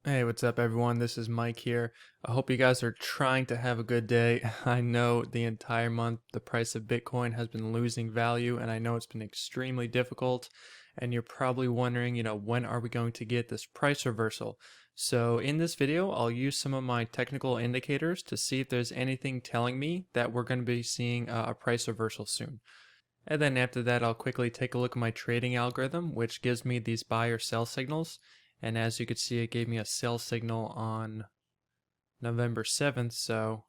Hey, what's up, everyone? This is Mike here. I hope you guys are trying to have a good day. I know the entire month the price of Bitcoin has been losing value, and I know it's been extremely difficult. And you're probably wondering, when are we going to get this price reversal? So, in this video, I'll use some of my technical indicators to see if there's anything telling me that we're going to be seeing a price reversal soon. And then after that, I'll quickly take a look at my trading algorithm, which gives me these buy or sell signals. And as you can see, it gave me a sell signal on November 7th, so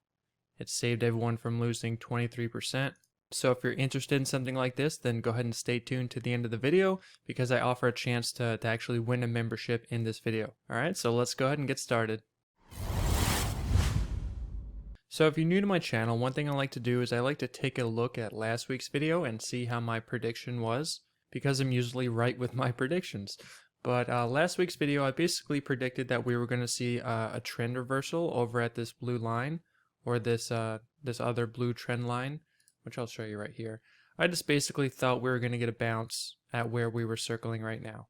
it saved everyone from losing 23%. So if you're interested in something like this, then go ahead and stay tuned to the end of the video because I offer a chance to actually win a membership in this video. Alright, so let's go ahead and get started. So if you're new to my channel, one thing I like to do is I like to take a look at last week's video and see how my prediction was, because I'm usually right with my predictions. But last week's video, I basically predicted that we were going to see a trend reversal over at this blue line, or this other blue trend line, which I'll show you right here. I just basically thought we were going to get a bounce at where we were circling right now.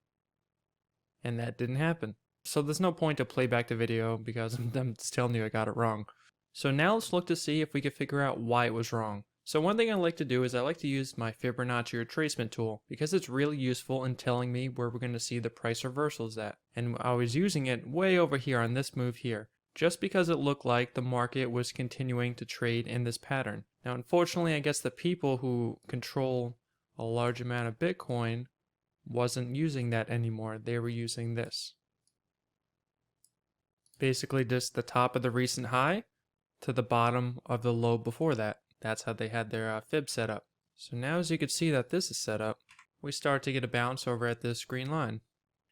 And that didn't happen. So there's no point to play back the video because I'm just telling you I got it wrong. So now let's look to see if we can figure out why it was wrong. So one thing I like to do is I like to use my Fibonacci retracement tool because it's really useful in telling me where we're going to see the price reversals at. And I was using it way over here on this move here, just because it looked like the market was continuing to trade in this pattern. Now unfortunately, I guess the people who control a large amount of Bitcoin wasn't using that anymore. They were using this. Basically just the top of the recent high to the bottom of the low before that. That's how they had their fib set up. So now as you can see that this is set up, we start to get a bounce over at this green line.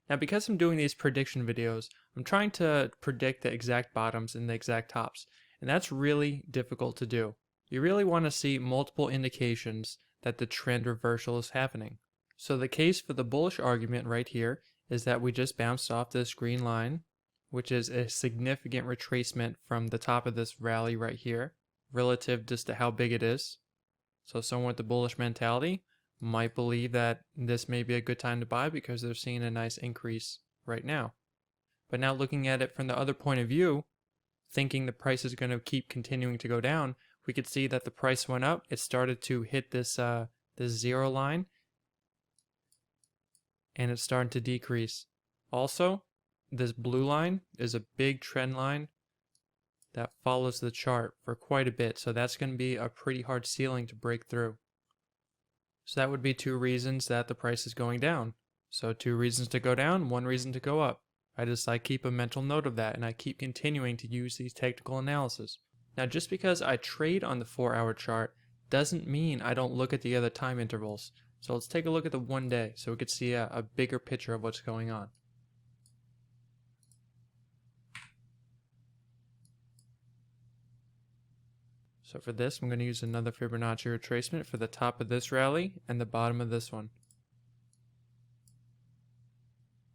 Now because I'm doing these prediction videos, I'm trying to predict the exact bottoms and the exact tops. And that's really difficult to do. You really want to see multiple indications that the trend reversal is happening. So the case for the bullish argument right here is that we just bounced off this green line, which is a significant retracement from the top of this rally right here, relative just to how big it is. So someone with the bullish mentality might believe that this may be a good time to buy because they're seeing a nice increase right now. But now looking at it from the other point of view, thinking the price is going to keep continuing to go down, we could see that the price went up. It started to hit this zero line, and it's starting to decrease. Also, this blue line is a big trend line that follows the chart for quite a bit, so that's going to be a pretty hard ceiling to break through. So that would be two reasons that the price is going down. So two reasons to go down, one reason to go up. I keep a mental note of that, and I keep continuing to use these technical analysis. Now just because I trade on the 4-hour chart doesn't mean I don't look at the other time intervals. So let's take a look at the 1 day so we could see a bigger picture of what's going on. So for this, I'm going to use another Fibonacci retracement for the top of this rally and the bottom of this one.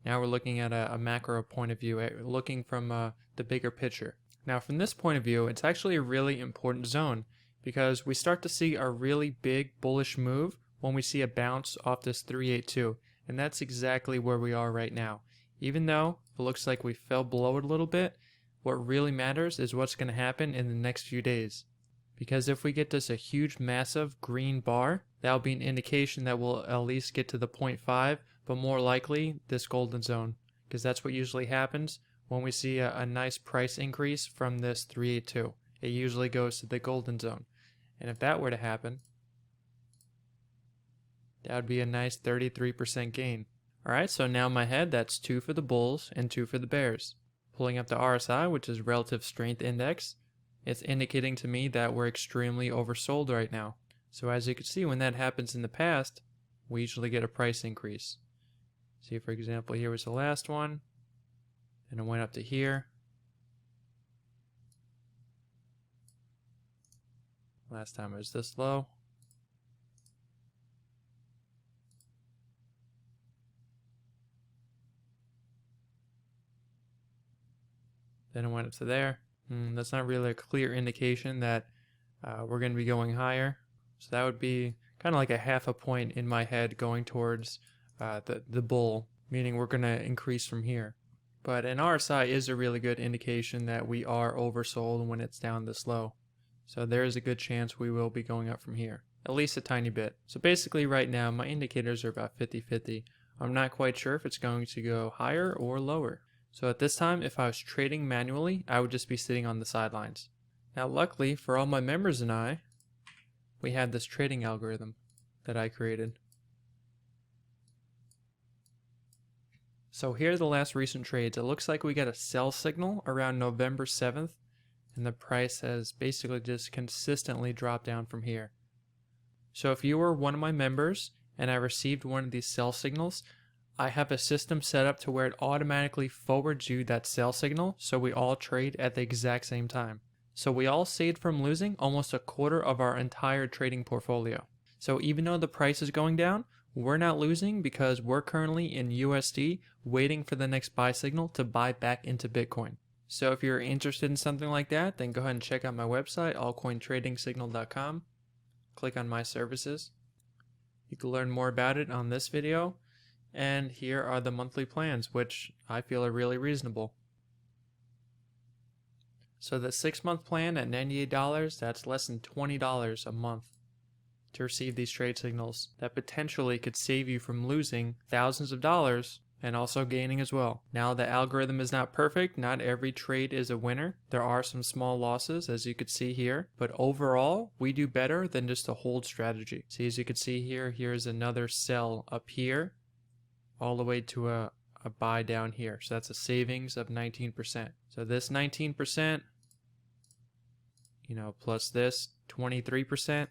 Now we're looking at a macro point of view, looking from the bigger picture. Now from this point of view, it's actually a really important zone because we start to see a really big bullish move when we see a bounce off this 382. And that's exactly where we are right now. Even though it looks like we fell below it a little bit, what really matters is what's going to happen in the next few days. Because if we get this a huge massive green bar, that'll be an indication that we'll at least get to the 0.5, but more likely this golden zone, because that's what usually happens when we see a nice price increase from this 382. It usually goes to the golden zone. And if that were to happen, that would be a nice 33% gain. Alright, so now in my head, that's 2 for the bulls and 2 for the bears. Pulling up the RSI, which is Relative Strength Index, it's indicating to me that we're extremely oversold right now. So as you can see, when that happens in the past, we usually get a price increase. See, for example, here was the last one, and it went up to here. Last time it was this low. Then it went up to there. That's not really a clear indication that we're going to be going higher. So that would be kind of like a half a point in my head going towards the bull, meaning we're going to increase from here. But an RSI is a really good indication that we are oversold when it's down this low. So there is a good chance we will be going up from here, at least a tiny bit. So basically right now my indicators are about 50-50. I'm not quite sure if it's going to go higher or lower. So at this time, if I was trading manually, I would just be sitting on the sidelines. Now luckily for all my members and I, we have this trading algorithm that I created. So here are the last recent trades. It looks like we got a sell signal around November 7th, and the price has basically just consistently dropped down from here. So if you were one of my members and I received one of these sell signals, I have a system set up to where it automatically forwards you that sell signal so we all trade at the exact same time. So we all saved from losing almost a quarter of our entire trading portfolio. So even though the price is going down, we're not losing because we're currently in USD waiting for the next buy signal to buy back into Bitcoin. So if you're interested in something like that, then go ahead and check out my website, altcoinTradingSignal.com. Click on my services. You can learn more about it on this video. And here are the monthly plans, which I feel are really reasonable. So the 6-month plan at $98, that's less than $20 a month to receive these trade signals that potentially could save you from losing thousands of dollars and also gaining as well. Now the algorithm is not perfect, not every trade is a winner. There are some small losses as you could see here, but overall we do better than just a hold strategy. See, as you can see here, here's another sell up here all the way to a buy down here. So that's a savings of 19%. So this 19%, plus this 23%,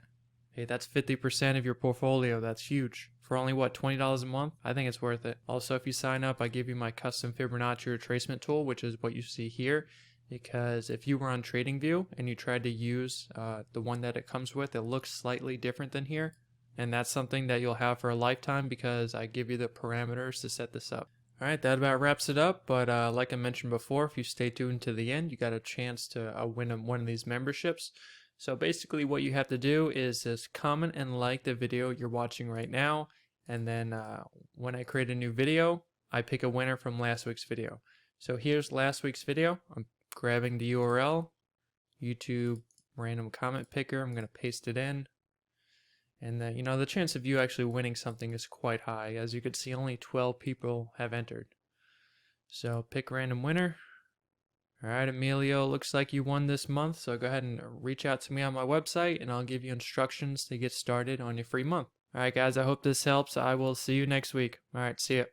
hey, that's 50% of your portfolio. That's huge. For only what, $20 a month? I think it's worth it. Also, if you sign up, I give you my custom Fibonacci retracement tool, which is what you see here. Because if you were on TradingView and you tried to use the one that it comes with, it looks slightly different than here. And that's something that you'll have for a lifetime because I give you the parameters to set this up. Alright, that about wraps it up, but like I mentioned before, if you stay tuned to the end, you got a chance to win one of these memberships. So basically what you have to do is just comment and like the video you're watching right now, and then when I create a new video, I pick a winner from last week's video. So here's last week's video. I'm grabbing the URL, YouTube random comment picker. I'm going to paste it in. And the chance of you actually winning something is quite high. As you can see, only 12 people have entered. So pick random winner. Alright, Emilio, looks like you won this month, so go ahead and reach out to me on my website and I'll give you instructions to get started on your free month. Alright guys, I hope this helps. I will see you next week. Alright, see ya.